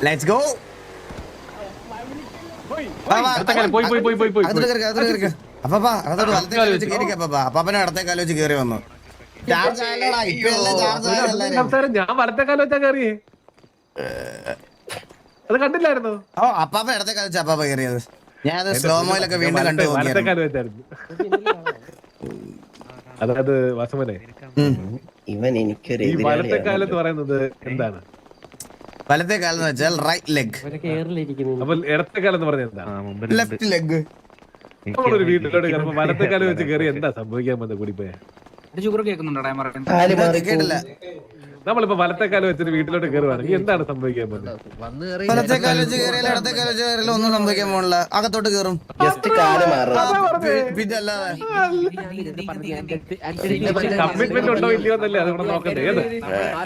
Let's go. അപ്പാപ്പനെ ഇടത്തെ കാലം വെച്ച് കേറി വന്നു. ഞാൻ വലത്തെ കാലം വെച്ചാ കയറിയേ, അത് കണ്ടില്ലായിരുന്നു. ഓ അപ്പാപ്പ ഇടത്തെ കാലം വെച്ച് അപ്പാപ്പ കയറിയത്. ഞാൻ അത് സ്ലോമോയിലൊക്കെ വീണ്ടും കണ്ടു. വലത്തെ കാലം വെച്ചായിരുന്നു. അതായത് വാസവനെ, ഇവൻ എനിക്കൊരു ഈ വലത്തെ കാലം എന്ന് പറയുന്നത് എന്താണ്? വലത്തെ കാലം എന്ന് വെച്ചാൽ റൈറ്റ് ലെഗ്. അപ്പൊ ഇടത്തെ കാലം എന്ന് പറഞ്ഞാൽ എന്താണ്? Left leg. നമ്മളൊരു വീട്ടിലോട്ട് കയറുമ്പോ വലത്തെ കാലം വെച്ച് കയറി എന്താ സംഭവിക്കാൻ വന്ന കൂടിപ്പോയ? കേട്ടില്ല. നമ്മളിപ്പോ വലത്തെ കാലം വെച്ചിട്ട് വീട്ടിലോട്ട് കയറുവാണെങ്കിൽ എന്താണ് സംഭവിക്കാൻ പോകുന്നത്? വലത്തെ കാലം വെച്ച് കയറിയാലും ഇടത്തെ കാലം വെച്ച് കയറിയാലും ഒന്നും സംഭവിക്കാൻ പോണില്ല. അകത്തോട്ട് കയറും. ജസ്റ്റ് കാല് മാറും. പിന്നെ അല്ലാതെ കമ്മിറ്റ്മെന്റ് ഉണ്ടോ ഇല്ലയോ എന്നല്ലേ അത് ഇവിടെ നോക്കണ്ടേ?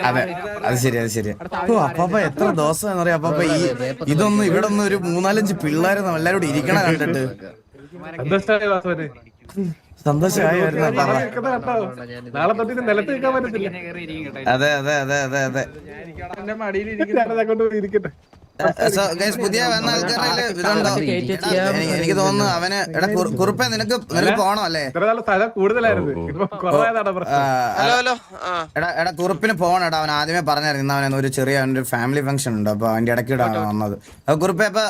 അതെ, അത് ശരി, അത് ശരി. ഓ അപ്പാപ്പ എത്ര ദിവസം എന്ന് പറയാ അപ്പാപ്പ. ഇതൊന്നും ഇവിടെ ഒന്നും ഒരു 3-4 പിള്ളേരൊന്നും എല്ലാവരും ഇരിക്കണ കണ്ടിട്ട് സന്തോഷമായ വാസവനെ, സന്തോഷമായി വരുന്ന അപ്പാപ്പ. നാളെ തൊട്ട് നിലത്ത് നിൽക്കാൻ പറ്റത്തില്ല. അതെ അതെ അതെ അതെ അതെ. ഇരിക്കട്ടെ. പുതിയ വന്ന ആൾക്കാരില് ഇതുണ്ടോ? എനിക്ക് തോന്നുന്നു അവന് എടാ കുറുപ്പേ നിനക്ക് പോണം അല്ലേ? സ്ഥലം കൂടുതലായിരുന്നു, എടാ കുറുപ്പിന് പോണം. എടാ അവൻ ആദ്യമേ പറഞ്ഞായിരുന്നു അവൻ ഒരു ചെറിയ അവന്റെ ഫാമിലി ഫംഗ്ഷൻ ഉണ്ട്. അപ്പൊ അവന്റെ ഇടയ്ക്കിടാണ് വന്നത്. അപ്പൊ കുറുപ്പേ അപ്പൊ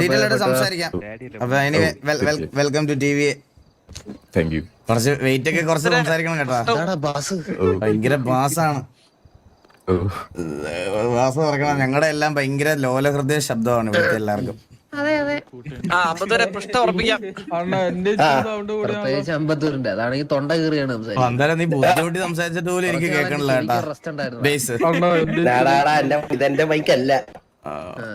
ഡീറ്റെയിൽ ആയിട്ട് സംസാരിക്കാം. അപ്പൊ എനിവേ വെൽക്കം ടു TV. കുറച്ച് വെയിറ്റ് ഒക്കെ കുറച്ച് സംസാരിക്കണം കേട്ടോ. ഭയങ്കര ബാസാണ്. വാസം പറയണം. ഞങ്ങളുടെ എല്ലാം ഭയങ്കര ലോലഹൃദയ ശബ്ദമാണ് ഇവിടുത്തെ എല്ലാവർക്കും. അതാണെങ്കിൽ തൊണ്ട കീറിയാണ് എന്തായാലും നീ ബുദ്ധിമുട്ടി സംസാരിച്ചിട്ട് പോലും എനിക്ക് കേൾക്കണില്ല കേട്ടാ. ബേസ് ഇതെന്റെ മൈക്കല്ല.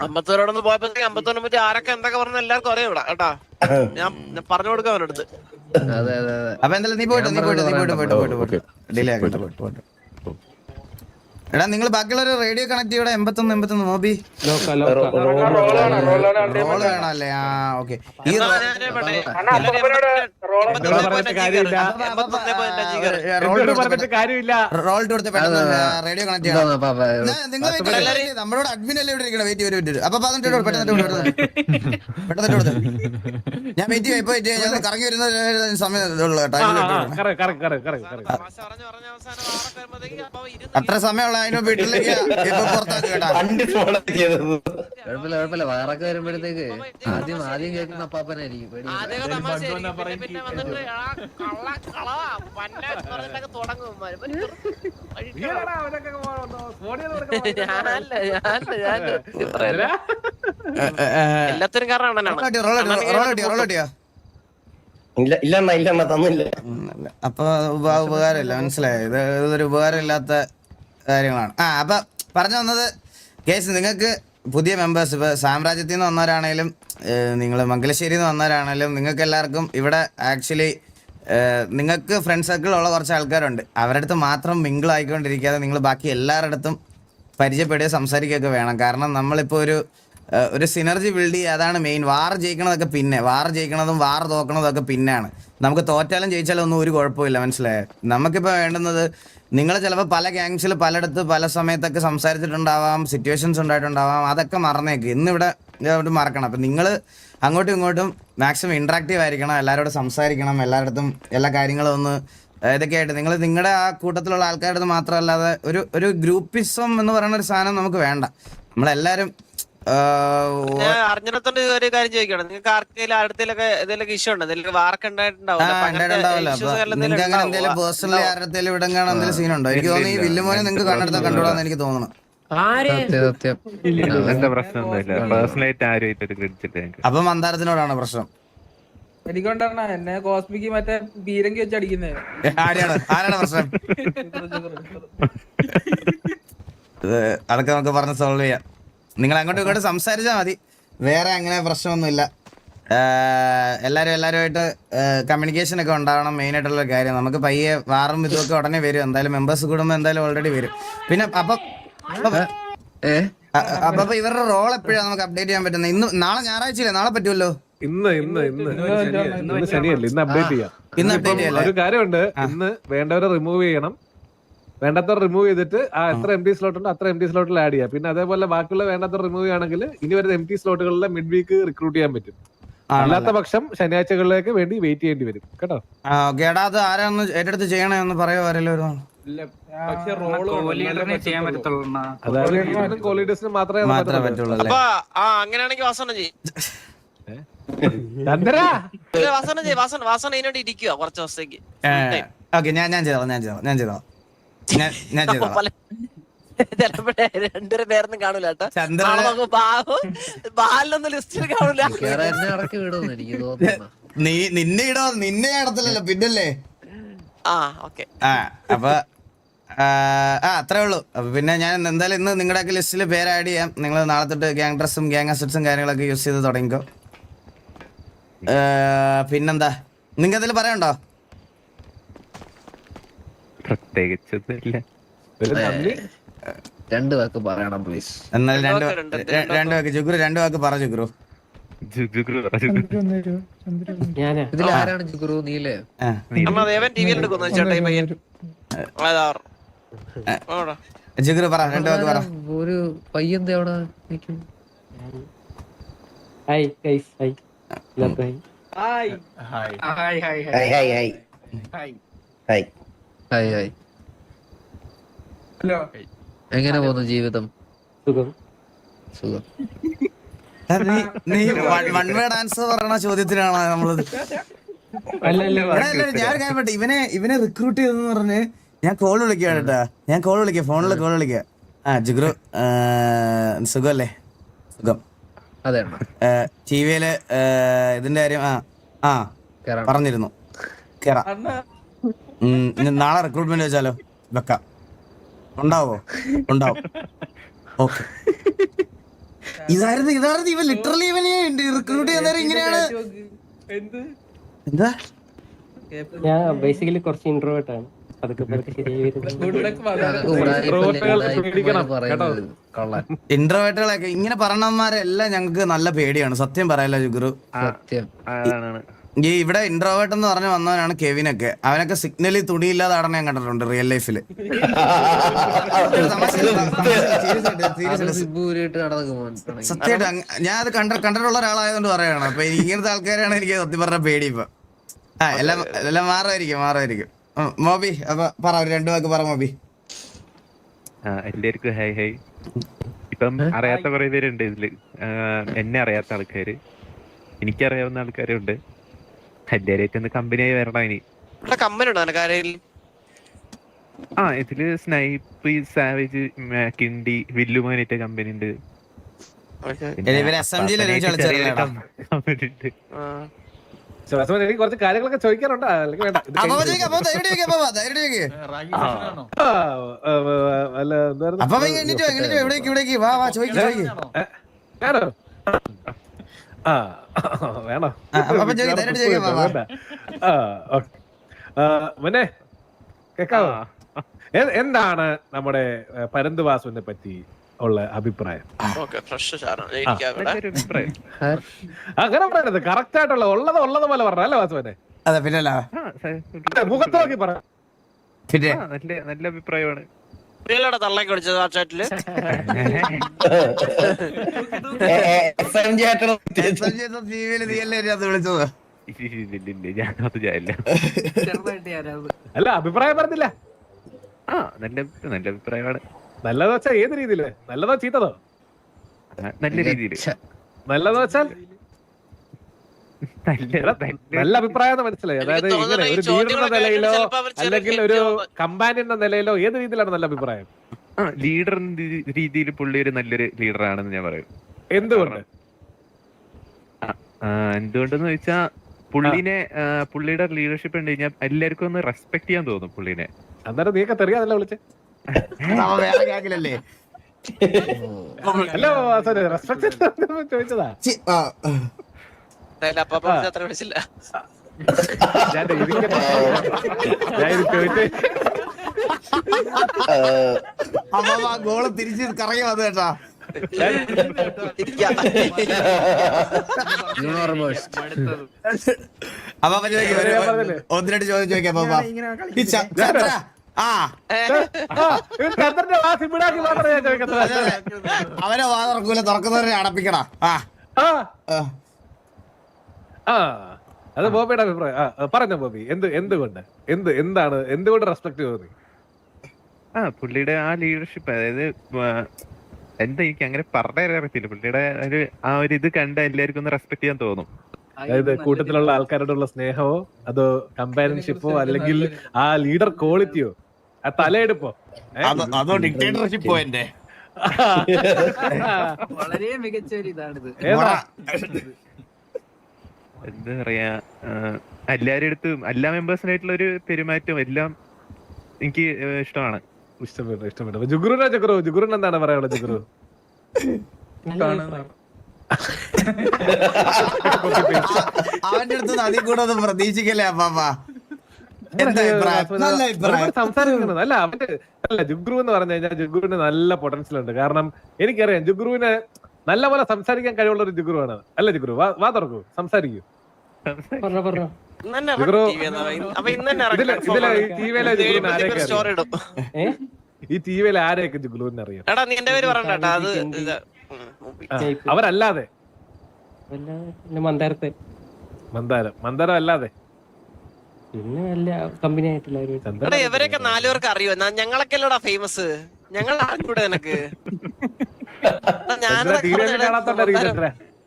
അമ്പത്തൂരോടൊന്ന് പോയപ്പോ അമ്പത്തൂരിനെ പറ്റി ആരൊക്കെ എന്തൊക്കെ പറഞ്ഞ എല്ലാവർക്കും അറിയാം ഇവിടെ കേട്ടാ. ഞാൻ പറഞ്ഞു കൊടുക്കാം അവനടുത്ത്. അപ്പൊ എന്തായാലും നീ പോയിട്ട് ഡിലേ ആക്കട്ടെ. പോയിട്ട് എടാ നിങ്ങൾ ബാക്കിയുള്ളൊരു റേഡിയോ കണക്ട് ചെയ്യൂടെ. 81 മോബി റോള് വേണല്ലേ? ആ ഓക്കെ. ഈ റോൾ കൊടുത്ത് പെട്ടെന്ന് റേഡിയോ കണക്ട് ചെയ്യണം. നിങ്ങൾ നമ്മളോട് അഡ്മിൻ അല്ലേ ഇവിടെ ഇരിക്കണം. വെയിറ്റ് അപ്പൊ പെട്ടെന്ന് കൊടുത്ത് ഞാൻ വെയിറ്റ് ചെയ്യാം. ഇപ്പൊ ഞാൻ കറങ്ങി വരുന്ന സമയം അത്ര സമയമുള്ള അതിന് വീട്ടിലേക്ക് പുറത്താക്കി കേട്ടാ. കുഴപ്പമില്ല. വേറൊക്കെ വരുമ്പോഴത്തേക്ക് ആദ്യം കേൾക്കുന്ന അപ്പാപ്പനായിരിക്കും. എല്ലാത്തിനും കാരണം ഇല്ല തന്നില്ല. അപ്പൊ ഉപകാരമില്ല, മനസ്സിലായോ? ഇതൊരു ഉപകാരമില്ലാത്ത കാര്യങ്ങളാണ്. അപ്പൊ പറഞ്ഞു വന്നത് കേസ്, നിങ്ങൾക്ക് പുതിയ മെമ്പേഴ്സ് ഇപ്പൊ സാമ്രാജ്യത്തിൽ നിന്ന് വന്നവരാണേലും നിങ്ങൾ മംഗലശ്ശേരിയിൽ നിന്ന് വന്നവരാണേലും നിങ്ങൾക്ക് എല്ലാവർക്കും ഇവിടെ ആക്ച്വലി നിങ്ങൾക്ക് ഫ്രണ്ട് സർക്കിൾ ഉള്ള കുറച്ച് ആൾക്കാരുണ്ട്. അവരുടെ അടുത്ത് മാത്രം മിങ്കിൾ ആയിക്കൊണ്ടിരിക്കാതെ നിങ്ങൾ ബാക്കി എല്ലാവരുടെ അടുത്തും പരിചയപ്പെടുകയോ സംസാരിക്കുകയൊക്കെ വേണം. കാരണം നമ്മളിപ്പോൾ ഒരു സിനർജി ബിൽഡ് ചെയ്യുക, അതാണ് മെയിൻ. വാർ ജയിക്കണതൊക്കെ വാർ ജയിക്കണതും വാർ തോക്കണതൊക്കെ പിന്നെയാണ്. നമുക്ക് തോറ്റാലും ജയിച്ചാലും ഒന്നും ഒരു കുഴപ്പമില്ല, മനസ്സിലായോ? നമുക്കിപ്പോൾ വേണ്ടുന്നത് നിങ്ങൾ ചിലപ്പോൾ പല ഗ്യാങ്സിൽ പലയിടത്ത് പല സമയത്തൊക്കെ സംസാരിച്ചിട്ടുണ്ടാവാം, സിറ്റുവേഷൻസ് ഉണ്ടായിട്ടുണ്ടാവാം. അതൊക്കെ മറന്നേക്ക്. ഇന്നിവിടെ മറക്കണം. അപ്പം നിങ്ങൾ അങ്ങോട്ടും ഇങ്ങോട്ടും മാക്സിമം ഇൻട്രാക്റ്റീവ് ആയിരിക്കണം. എല്ലാവരോടും സംസാരിക്കണം. എല്ലായിടത്തും എല്ലാ കാര്യങ്ങളും ഒന്ന് ഇതൊക്കെയായിട്ട് നിങ്ങൾ നിങ്ങളുടെ ആ കൂട്ടത്തിലുള്ള ആൾക്കാരുടെ മാത്രമല്ലാതെ ഒരു ഗ്രൂപ്പിസം എന്ന് പറയുന്ന ഒരു സാധനം നമുക്ക് വേണ്ട. നമ്മളെല്ലാവരും അറിഞ്ഞിടത്തോണ്ട് ഒരു കാര്യം ചോദിക്കണം. നിങ്ങൾക്ക് ആർക്കെങ്കിലും അടുത്തേലൊക്കെ എന്തെങ്കിലും ഇഷ്യൂ ഉണ്ടോ? എന്തെങ്കിലും വാർക്ക് എന്തെങ്കിലും പേഴ്സണലി ആരുടെ ഇവിടെ എന്തെങ്കിലും സീനുണ്ടോ? എനിക്ക് തോന്നുന്നു ഈ വില്ലുമോനെ നിങ്ങൾക്ക് കണ്ണെടുത്താൽ കണ്ടുകൂടാന്ന് എനിക്ക് തോന്നുന്നു. അപ്പൊ മന്ദാരത്തിനോടാണ് പ്രശ്നം. എനിക്കൊണ്ടാണ് എന്നെ കോസ്മിക്ക് മറ്റേ പീരങ്കി വെച്ച് അടിക്കുന്നേ. ആരാണ് പ്രശ്നം? അതൊക്കെ നമുക്ക് പറഞ്ഞ് സോൾവ് ചെയ്യാം. നിങ്ങൾ അങ്ങോട്ടും ഇങ്ങോട്ടും സംസാരിച്ചാൽ മതി. വേറെ അങ്ങനെ പ്രശ്നമൊന്നുമില്ല. എല്ലാവരുമായിട്ട് കമ്മ്യൂണിക്കേഷൻ ഒക്കെ ഉണ്ടാവണം. മെയിനായിട്ടുള്ള കാര്യം നമുക്ക് പയ്യെ വാറും ഇതുമൊക്കെ ഉടനെ വരും. എന്തായാലും മെമ്പേഴ്സ് കൂടുമ്പോൾ എന്തായാലും ഓൾറെഡി വരും. പിന്നെ അപ്പൊ ഇവരുടെ റോൾ എപ്പോഴാണ് നമുക്ക് അപ്ഡേറ്റ് ചെയ്യാൻ പറ്റുന്നത്? ഇന്ന് നാളെ ഞായറാഴ്ചയില്ലേ? നാളെ പറ്റുമല്ലോ. ഇന്ന് ശനിയല്ലേ? ഇന്ന് അപ്ഡേറ്റ് ചെയ്യാം. ഇന്ന് അപ്ഡേറ്റ് ചെയ്യാം. ഒരു കാര്യമുണ്ട്, ഇന്ന് വേണ്ടവരെ റിമൂവ് ചെയ്യണം. വേണ്ടാത്തവർ റിമൂവ് ചെയ്തിട്ട് ആ എത്ര എം ടി സ്ലോട്ട് ഉണ്ട് അത്ര എം ടി സ്ലോട്ടിൽ ആഡ് ചെയ്യാം. പിന്നെ അതേപോലെ ബാക്കിയുള്ള വേണ്ടാത്തവർ റിമൂവ് ചെയ്യുകയാണെങ്കിൽ ഇനി വരുന്ന എം ടി സ്ലോട്ടുകളിലെ മിഡ് വീക്ക് റിക്രൂട്ട് ചെയ്യാൻ പറ്റും. അല്ലാത്ത പക്ഷം ശനിയാഴ്ചകളിലേക്ക് വേണ്ടി വെയിറ്റ് ചെയ്യേണ്ടി വരും കേട്ടോ. ഓക്കെ എടാ, അത് ആരാന്ന് ഏറ്റെടുത്ത് ചെയ്യണേന്ന് പറയോ ആരെങ്കിലും ഒരു പക്ഷെ അതായത് കോളീഡേഴ്സിന് മാത്രമേ മാത്രമേ പറ്റുള്ളൂ അല്ലേ? അപ്പൊ അങ്ങനെയാണെങ്കിൽ വാസന ചെയ്യും. ചന്ദ്രാ വാസന ഇതിനോട് ഇരിക്കുക കുറച്ച് ദിവസത്തേക്ക്. ഓക്കെ ഞാൻ ചെയ്തോളാം. ചിലപ്പോഴേ രണ്ടുപേരെ പേരൊന്നും കാണൂല കേട്ടോ. ചന്ദ്രൻ ബാലിനൊന്നും ലിസ്റ്റിൽ കാണൂല. എന്നെ ഇറക്കി വിടുമെന്ന് എനിക്ക് തോന്നുന്നു. നിന്നെ ഇടത്തില്ലല്ലോ പിന്നല്ലേ. ഓക്കെ അപ്പൊ അത്രേ ഉള്ളൂ. അപ്പൊ പിന്നെ ഞാൻ എന്തായാലും ഇന്ന് നിങ്ങളുടെ ലിസ്റ്റിൽ പേര് ആഡ് ചെയ്യാം. നിങ്ങൾ നാളെ തൊട്ട് ഗ്യാങ് ഡ്രസ്സും ഗ്യാങ് അസറ്റ്സും കാര്യങ്ങളൊക്കെ യൂസ് ചെയ്ത് തുടങ്ങിക്കോ. പിന്നെന്താ നിങ്ങൾക്ക് എന്തെങ്കിലും പറയണ്ടോ? പ്രത്യേകിച്ചൊന്നുമില്ല. രണ്ട് വാക്ക് പറയണം പ്ലീസ്. എന്നാലും രണ്ട് വാക്ക് ജുഗ്രു 2 വാക്ക് പറ ജുഗ്രു. ഇതിൽ ആരാണ് ജുഗ്രു? നീലേ? ടിവിയിൽ എടുക്കുന്നു ചേട്ടാ ഈ പയ്യൻ. ജുഗ്രു പറ 2 വാക്ക് പറ. ഒരു പയ്യന്ത് അവിടെ നിൽക്കും. എങ്ങനെ പോകുന്നു ജീവിതം? സുഖം. നീ വൺ വേർഡ് ആൻസർ പറയണ ചോദ്യത്തിനാണ് നമ്മളത്. ഞാൻ കാര്യപ്പെട്ടെ ഇവനെ റിക്രൂട്ട് ചെയ്തെന്ന് പറഞ്ഞ് ഞാൻ കോൾ വിളിക്കുകയാണ് കേട്ടാ. ഫോണിൽ കോൾ വിളിക്കുക. ജുഗ്രു സുഖല്ലേ? സുഖം. അതെ ടിവിയില് ഇതിന്റെ കാര്യം പറഞ്ഞിരുന്നു. കേറാം. നാളെ റിക്രൂട്ട്മെന്റ് വെച്ചാലോ? വെക്കാം. ഉണ്ടാവും. ഓക്കെ. ഇതായിരുന്നു ഇവൻ ലിറ്ററലി ഇവനെ റിക്രൂട്ട് ചെയ്യുന്നവരെ ഇങ്ങനെയാണ്. എന്താ ഞാൻ ബേസിക്കലി കുറച്ച് ഇൻട്രോവേർട്ട് ആണ്. ഇൻട്രോവേർട്ടുകളൊക്കെ ഇങ്ങനെ പറഞ്ഞവന്മാരെല്ലാം ഞങ്ങൾക്ക് നല്ല പേടിയാണ് സത്യം പറയാലോ ജുഗ്രു. ഈ ഇവിടെ ഇൻട്രോവേർട്ട് എന്ന് പറഞ്ഞു വന്നവനാണ് കെവിനൊക്കെ. അവനൊക്കെ സിഗ്നലിൽ തുണിയില്ലാതെ ആടനെ ഞാൻ കണ്ടിട്ടുണ്ട് റിയൽ ലൈഫില്. സത്യമായിട്ട് ഞാൻ അത് കണ്ടിട്ടുള്ള ഒരാളായതുകൊണ്ട് പറയാണ്. അപ്പൊ ഇങ്ങനത്തെ ആൾക്കാരാണ് എനിക്ക് സത്യം പറഞ്ഞ പേടി ഇപ്പൊ. എല്ലാം മാറുമായിരിക്കും. മോബി അപ്പൊ പറ 2 വാക്ക് പറ മോബി. എല്ലാവർക്കും ഹൈ ഹൈ. ഇപ്പം അറിയാത്ത കുറെ പേരുണ്ട് ഇതില്. എന്നെ അറിയാത്ത ആൾക്കാര്, എനിക്കറിയാവുന്ന ആൾക്കാരുണ്ട്. എല്ലാവരും ഒന്ന് കമ്പനിയായി വരണം. ഇനി ഇതില് സ്നൈപ്പ്, സാവേജ്, കിണ്ടി, വില്ലുമാനിട്ട് കമ്പനി ഉണ്ട്. കമ്പനി ഉണ്ട്. എനിക്ക് കുറച്ച് കാര്യങ്ങളൊക്കെ ചോദിക്കാനുണ്ടോ? അല്ലെങ്കിൽ വേണ്ട? വേണോ? മുന്നേ കേക്കാവോ? എന്താണ് നമ്മുടെ പരന്തുവാസുവിനെ പറ്റി ഉള്ള അഭിപ്രായം? അങ്ങനെ പറയണത് കറക്റ്റ് ആയിട്ടുള്ള ഉള്ളത് പോലെ പറഞ്ഞ അല്ലേ വാസുവിനെ? അതെ പിന്നല്ല മുഖത്ത് നോക്കി പറ. നല്ല അഭിപ്രായമാണ്. തള്ളക്ക് അടിച്ചത് ആ ചാറ്റില്. അല്ല അഭിപ്രായം പറഞ്ഞില്ല. നല്ല അഭിപ്രായമാണ്. നല്ലതെന്ന് വെച്ചാൽ ഏത് രീതിയില്? നല്ലതോ ചീത്തതോ? നല്ല രീതിയിൽ. നല്ലതെന്ന് വെച്ചാൽ നല്ല അഭിപ്രായം മനസ്സിലായി. അതായത് ഇങ്ങനെ ഒരു ലീഡറിന്റെ നിലയിലോ അല്ലെങ്കിൽ ഒരു കമ്പാനിയന്റെ നിലയിലോ ഏത് രീതിയിലാണ് നല്ല അഭിപ്രായം? ലീഡർ രീതിയിൽ പുള്ളി ഒരു നല്ലൊരു ലീഡറാണെന്ന് ഞാൻ പറയും. എന്തുകൊണ്ട്? എന്തുകൊണ്ടെന്ന് ചോദിച്ചാ പുള്ളിയുടെ ലീഡർഷിപ്പ് ഉണ്ട് കഴിഞ്ഞാൽ എല്ലാവർക്കും ഒന്ന് റെസ്പെക്ട് ചെയ്യാൻ തോന്നും പുള്ളിനെ. അന്നേരം നീയൊക്കെ തെറിയാതല്ല വിളിച്ചേ? അല്ല റെസ്പെക്ട് ചോദിച്ചതാ. അത്ര വിളിച്ചില്ല. ഗോള് തിരിച്ച് കറങ്ങി വന്നു കേട്ടാ. അപ്പൊ 1-2 ചോദ്യം ചോദിക്കാം. ആ ചന്ദ്രന്റെ വാ സിമ്പിളാക്കി മാത്രമേ ഞാൻ ചോദിക്കത്തുള്ളൂ. അവനെ വാ തുറക്കൂല, തുറക്കുന്നവരെ അടപ്പിക്കടാ. ആ ആ, ആ. ആ, അത് ബോബിയുടെ അഭിപ്രായം. പറഞ്ഞോ ബോബി, എന്തുകൊണ്ട് എന്തുകൊണ്ട് റെസ്പെക്ട് തോന്നി? പുള്ളിയുടെ ആ ലീഡർഷിപ്പ്, അതായത് എന്താ എനിക്ക് അങ്ങനെ പറഞ്ഞാൽ അറിയത്തില്ല. പുള്ളിയുടെ ആ ഒരു ഇത് കണ്ട് എല്ലാവർക്കും ഒന്ന് റെസ്പെക്ട് ചെയ്യാൻ തോന്നും. അതായത് കൂട്ടത്തിലുള്ള ആൾക്കാരോടുള്ള സ്നേഹമോ അതോ കമ്പാനിയൻഷിപ്പോ അല്ലെങ്കിൽ ആ ലീഡർ ക്വാളിറ്റിയോ ആ തലയെടുപ്പോ? അതോ ഡിക്റ്റേറ്റർഷിപ്പോ? എന്റെ വളരെ മികച്ച ഒരു ഇതാണിത്. ഏതാ? എന്താ പറയാ, എല്ലാവരുടെ അടുത്തും എല്ലാ മെമ്പേഴ്സിനായിട്ടുള്ള ഒരു പെരുമാറ്റം എല്ലാം എനിക്ക് ഇഷ്ടമാണ്. ഇഷ്ടപ്പെട്ടു. ജുഗുറിന് എന്താണ് പറയാനുള്ളത്? ജുഗുറു അവന്റെ അടുത്ത് അതിൽ കൂടെ ഒന്നും പ്രതീക്ഷിക്കല്ലേ അപ്പാപ്പ? എന്താ അഭിപ്രായം? നല്ല അഭിപ്രായം. സംസാരിക്കുന്നത് അല്ല അവന്റെ അല്ല. ജുഗ്രു എന്ന് പറഞ്ഞു കഴിഞ്ഞാൽ ജുഗ്രുവിന് നല്ല പൊട്ടൻഷ്യൽ ഉണ്ട്. കാരണം എനിക്കറിയാം ജുഗ്രുവിന് നല്ല പോലെ സംസാരിക്കാൻ കഴിവുള്ള ഒരു ജുഗ്രുവാണ്. അല്ല ജുഗ്രു, വാ തുറക്കൂ, സംസാരിക്കൂ. ഈ ടിവിയിൽ ആരെയൊക്കെ ജുഗ്രുവിന് അറിയാം? എടാ നീ എന്റെ പേര് പറയണ്ട. അത് അവരല്ലാതെ മന്ദാരം അല്ലാതെ പിന്നെ നല്ല കമ്പനി ആയിട്ടുള്ള ഒരു എടാ ഇവരൊക്കെ 4 പേർക്ക് അറിയോ? ഞങ്ങളൊക്കെ അല്ലടാ ഫേമസ്. ഞങ്ങൾ ആർക്കൂടെ നിനക്ക്?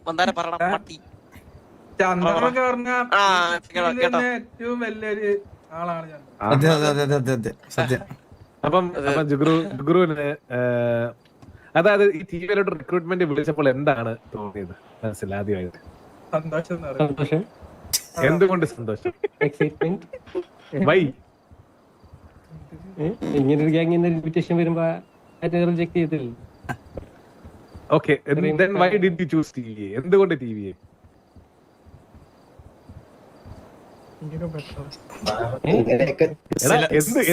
മന്ദാര പറയണ പട്ടി. ചന്ദ്രനൊക്കെ പറഞ്ഞ ആ കേട്ടോ. ഏറ്റവും വലിയൊരു ആളാണ് ചന്ദ്രൻ. അതെ സത്യം. അപ്പം ജുഗ്രുവിന് അതായത് ഈ ടിവിയിലോട്ട് റിക്രൂട്ട്മെന്റ് വിളിച്ചപ്പോൾ എന്താണ് തോന്നിയത് മനസ്സിൽ ആദ്യമായിട്ട്? സന്തോഷം എന്ന് പറയും. സന്തോഷം, എന്തുകൊണ്ട് സന്തോഷം? എക്സൈറ്റ്മെന്റ്. വൈ? ഇങ്ങനൊരു ഗ്യാങ്ങിന്റെ ഇൻവിറ്റേഷൻ വരുമ്പോ റിജക്ട് ചെയ്തില്ല. Okay, then why did you choose TVA? എന്തുകൊണ്ട് TVA?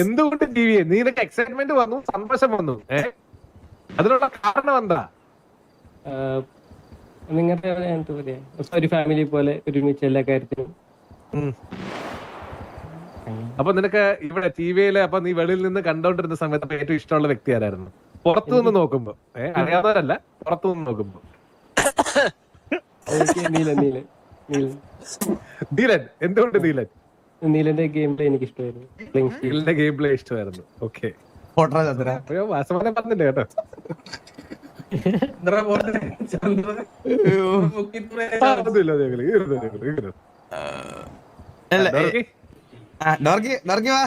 എന്തുകൊണ്ട് TVA? നിനക്ക് എക്സൈറ്റ്മെന്റ് വന്നു, സന്തോഷം വന്നു, അതിനുള്ള കാരണം എന്താ? നിങ്ങളുടെ എന്താ പറയാ, ഒരു ഫാമിലി പോലെ ഒരുമിച്ച് എല്ലാ കാര്യത്തിനും. അപ്പൊ നിനക്ക് ഇവിടെ ടിവിയില് അപ്പൊ നീ വെളിയിൽ നിന്ന് കണ്ടോണ്ടിരുന്ന സമയത്ത് ഏറ്റവും ഇഷ്ടമുള്ള വ്യക്തി ആരായിരുന്നു? പുറത്തു നിന്ന് നോക്കുമ്പോ, അറിയാവുന്നവരല്ല, പുറത്തു നിന്ന് നോക്കുമ്പോ. നീലൻ. എന്തുകൊണ്ട് നീലൻ? നീലന്റെ ഗെയിം പ്ലേ എനിക്ക് ഇഷ്ടമായിരുന്നു. നീലന്റെ ഗെയിം പ്ലേ ഇഷ്ടമായിരുന്നു. ഓക്കെ, വാസവനെ പറഞ്ഞില്ല കേട്ടോ. ചന്ദ്രൻ പോട്ടെ. ചന്ദ്രൻ മുക്കിത്തുറ ഡോർക്കി വാ.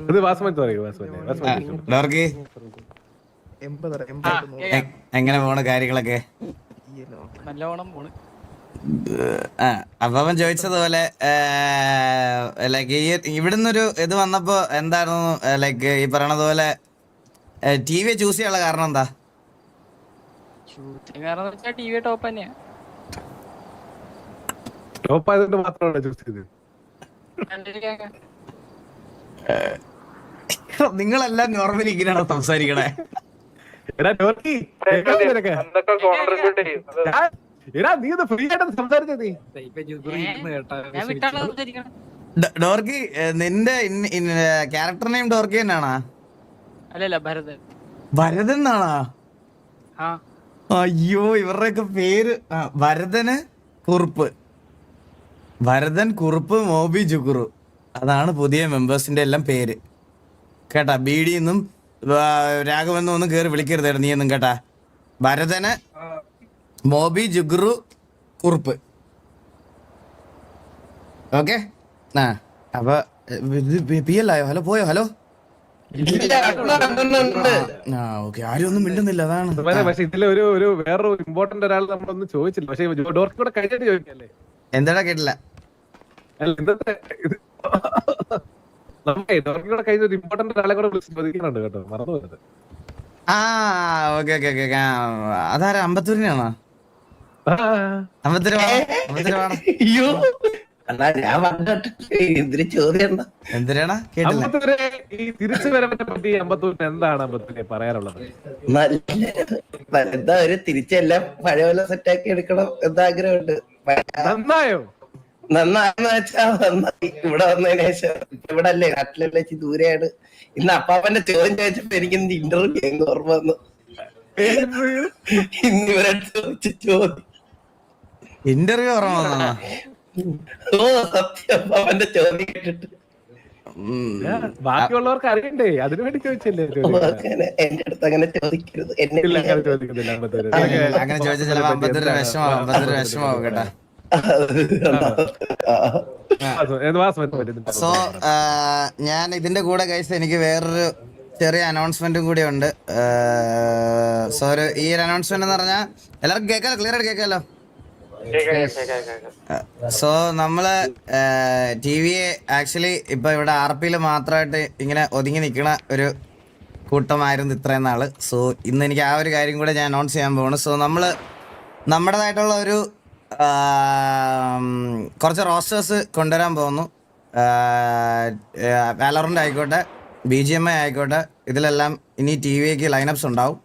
ഇത് വാസവൻ ഡോർക്കി എങ്ങനെ പോണ കാര്യങ്ങളൊക്കെ? നല്ലോണം പോണ്. അപ്പൊ അവൻ ചോദിച്ചതുപോലെ ലൈക്ക് ഇവിടുന്നൊരു ഇത് വന്നപ്പോ എന്തായിരുന്നു ലൈക്ക് ഈ പറയണത് പോലെ ടി വി ചൂസ് ചെയ്യാനുള്ള കാരണം എന്താ? കാരണം ടി വി ടോപ്പ് തന്നെയാ. ടോപ്പ് ആയതുകൊണ്ട് മാത്രമാണ് ചൂസ് ചെയ്തത്. നിങ്ങളെല്ലാം നോർമലി ഇങ്ങനെയാണോ സംസാരിക്കണേ? എടാ ഡോർക്കി, എടാ നീ ഒന്ന് ഫ്രീ ആയിട്ട് സംസാരിച്ചേ. നീ ഞാൻ വിട്ടാണ് സംസാരിക്കണം. ഡോർക്കി നിന്റെ ക്യാരക്ടർ നെയിം ഡോർക്കി തന്നെയാണോ? അല്ലല്ല, ഭരതൻ. ഭരതൻ എന്നാണോ? ആ അയ്യോ ഇവരുടെയൊക്കെ പേര് ഭരതൻ കുറുപ്പ് മോബി ജുഗുറു, അതാണ് പുതിയ മെമ്പേഴ്സിന്റെ എല്ലാം പേര് കേട്ടാ. ബീഡി എന്നും രാഘവെന്നും ഒന്നും കേറി വിളിക്കരുതായിരുന്നു നീ ഒന്നും കേട്ടാ. ഭരതന്, മോബി, ജുഗുറു, കുറുപ്പ്. ഓക്കെ. അപ്പൊ പി എൽ ആയോ? ഹലോ പോയോ? ഹലോ ഓക്കെ, ആരും ഒന്നും മിണ്ടുന്നില്ല, അതാണ്. പക്ഷെ ഇതിലെ ഒരു വേറൊരു ഇമ്പോർട്ടന്റ് ഒരാൾ നമ്മളൊന്നും ചോദിച്ചില്ല. പക്ഷെ ഡോർക്കി കൂടെ കഴിഞ്ഞിട്ട് ചോദിക്കല്ലേ? എന്താടാ കേട്ടില്ല? അല്ല ഇന്നത്തെ ഡോർക്കി കൂടെ കഴിഞ്ഞ ഒരു ഇമ്പോർട്ടന്റ് ഒരാളെ കൂടെ വിളിച്ച് ചോദിക്കുന്നുണ്ട് കേട്ടോ, മറന്നു പോയത്. Okay okay okay. അതാരാ? അമ്പത്തൂരിനാണോ? അമ്പത്തൂര് എന്തിനാണ് കേട്ടില്ല? ഈ തിരിച്ചു വരവിനെ പറ്റി അമ്പത്തൂരിന് എന്താണ് അമ്പത്തൂരിനെ പറയാനുള്ളത്? എന്താ ഒരു തിരിച്ചെല്ലാം പഴയ പോലെ സെറ്റാക്കി എടുക്കണം എന്താഗ്രഹമുണ്ട്. നന്നായോ? നന്നായെന്ന് വെച്ചാ നന്നായി. ഇവിടെ വന്നതിന് ശേഷം ഇവിടെ അല്ലേ നാട്ടിലല്ലേ വെച്ച് ദൂരെയാണ്. ഇന്ന് അപ്പാപ്പന്റെ ചോദ്യം ചോദിച്ചപ്പോ എനിക്ക് ഇന്റർവ്യൂ എന്ന് ഓർമ്മ വന്നു. ഇന്ന് ഇവരുടെ ചോദിച്ച ചോദ്യം ഇന്റർവ്യൂ ഓർമ്മ വന്നോ? ഓ സത്യം, അപ്പാപ്പന്റെ ചോദ്യം കേട്ടിട്ട് ബാക്കിയുള്ളവർക്ക് അറിയണ്ടേ, അതിനു വേണ്ടി ചോദിച്ചല്ലേ? അങ്ങനെ എന്റെ അടുത്ത് അങ്ങനെ ചോദിക്കരുത്. എന്നെ ഇല്ല, അങ്ങനെ ചോദിക്കുന്നില്ല. അങ്ങനെ ചോദിച്ചാൽ ചിലപ്പോ 52 വിഷമാവും കേട്ടാ. സോ ഞാൻ ഇതിന്റെ കൂടെ കഴിച്ച എനിക്ക് വേറൊരു ചെറിയ അനൗൺസ്മെന്റും കൂടി ഉണ്ട്. സോ ഈ ഒരു അനൗൺസ്മെന്റ് എന്ന് പറഞ്ഞാൽ എല്ലാവർക്കും കേൾക്കാലോ, ക്ലിയർ ആയിട്ട് കേൾക്കാലോ. സോ നമ്മള് TV ആക്ച്വലി ഇപ്പൊ ഇവിടെ RP മാത്രമായിട്ട് ഇങ്ങനെ ഒതുങ്ങി നിൽക്കുന്ന ഒരു കൂട്ടമായിരുന്നു ഇത്രയും നാള്. സോ ഇന്ന് എനിക്ക് ആ ഒരു കാര്യം കൂടെ ഞാൻ അനൗൺസ് ചെയ്യാൻ പോവാണ്. സോ നമ്മള് നമ്മുടേതായിട്ടുള്ള ഒരു കുറച്ച് റോസ്റ്റേഴ്സ് കൊണ്ടുവരാൻ പോകുന്നു. വാലോറന്റ് ആയിക്കോട്ടെ, BGMI ആയിക്കോട്ടെ, ഇതിലെല്ലാം ഇനി TVക്ക് ലൈനപ്സ് ഉണ്ടാവും.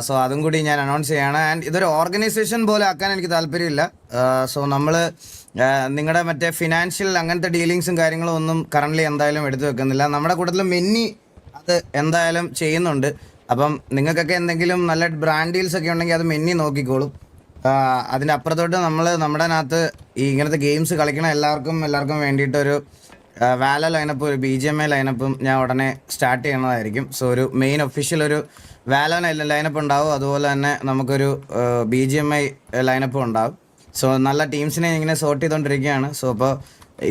സോ അതും കൂടി ഞാൻ അനൗൺസ് ചെയ്യാണ്. ആൻഡ് ഇതൊരു ഓർഗനൈസേഷൻ പോലെ ആക്കാൻ എനിക്ക് താല്പര്യമില്ല. സോ നമ്മൾ നിങ്ങളുടെ മറ്റേ ഫിനാൻഷ്യൽ അങ്ങനത്തെ ഡീലിങ്സും കാര്യങ്ങളും ഒന്നും കറണ്ട്ലി എന്തായാലും എടുത്തു വെക്കുന്നില്ല. നമ്മുടെ കൂട്ടത്തിൽ മെന്നി അത് എന്തായാലും ചെയ്യുന്നുണ്ട്. അപ്പം നിങ്ങൾക്കൊക്കെ എന്തെങ്കിലും നല്ല ബ്രാൻഡ് ഡീൽസ് ഒക്കെ ഉണ്ടെങ്കിൽ അത് മെന്നി നോക്കിക്കോളും. അതിൻ്റെ അപ്പുറത്തോട്ട് നമ്മുടെ അകത്ത് ഈ ഇങ്ങനത്തെ ഗെയിംസ് കളിക്കണ എല്ലാവർക്കും വേണ്ടിയിട്ടൊരു വാല ലൈനപ്പ്, ഒരു BGMI ലൈനപ്പും ഞാൻ ഉടനെ സ്റ്റാർട്ട് ചെയ്യണതായിരിക്കും. സോ ഒരു മെയിൻ ഒഫീഷ്യൽ ഒരു വാല ലൈനപ്പ് ഉണ്ടാവും. അതുപോലെ തന്നെ നമുക്കൊരു BGMI ലൈനപ്പും ഉണ്ടാവും. സോ നല്ല ടീംസിനെ ഇങ്ങനെ സോർട്ട് ചെയ്തുകൊണ്ടിരിക്കുകയാണ്. സോ അപ്പോൾ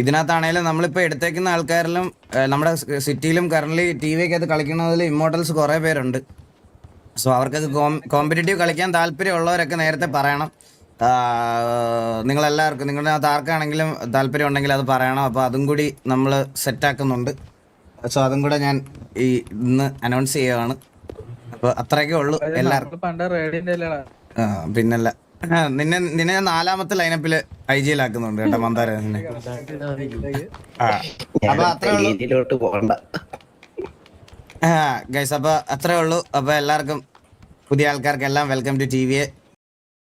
ഇതിനകത്താണെങ്കിലും നമ്മളിപ്പോൾ എടുത്തേക്കുന്ന ആൾക്കാരിലും നമ്മുടെ സിറ്റിയിലും കറണ്ട്ലി TVക്കകത്ത് കളിക്കുന്നതിൽ ഇമ്മോർട്ടൽസ് കുറേ പേരുണ്ട്. സോ അവർക്കൊക്കെ കോമ്പറ്റീറ്റീവ് കളിക്കാൻ താല്പര്യമുള്ളവരൊക്കെ നേരത്തെ പറയണം. നിങ്ങളെല്ലാവർക്കും, നിങ്ങളുടെ അകത്ത് ആർക്കാണെങ്കിലും താല്പര്യം ഉണ്ടെങ്കിൽ അത് പറയണം. അപ്പോൾ അതും കൂടി നമ്മൾ സെറ്റാക്കുന്നുണ്ട്. സോ അതും കൂടെ ഞാൻ ഇന്ന് അനൗൺസ് ചെയ്യുകയാണ്. അപ്പോൾ അത്രയൊക്കെ ഉള്ളൂ എല്ലാവർക്കും. പണ്ട് റേഡിയന്റെ അല്ലേടാ. പിന്നല്ല, നിന്നെ 4ാമത്തെ ലൈനപ്പിൽ IG-ലാക്കുന്നുണ്ട് കേട്ടോ മന്ദാര. അപ്പൊ അത്രേ ഉള്ളൂ രീതിയിലോട്ട് പോകണ്ട ഗൈസ്. അപ്പോൾ അത്രേ ഉള്ളൂ. അപ്പോൾ എല്ലാവർക്കും, പുതിയ ആൾക്കാർക്കെല്ലാം വെൽക്കം ടു TVA.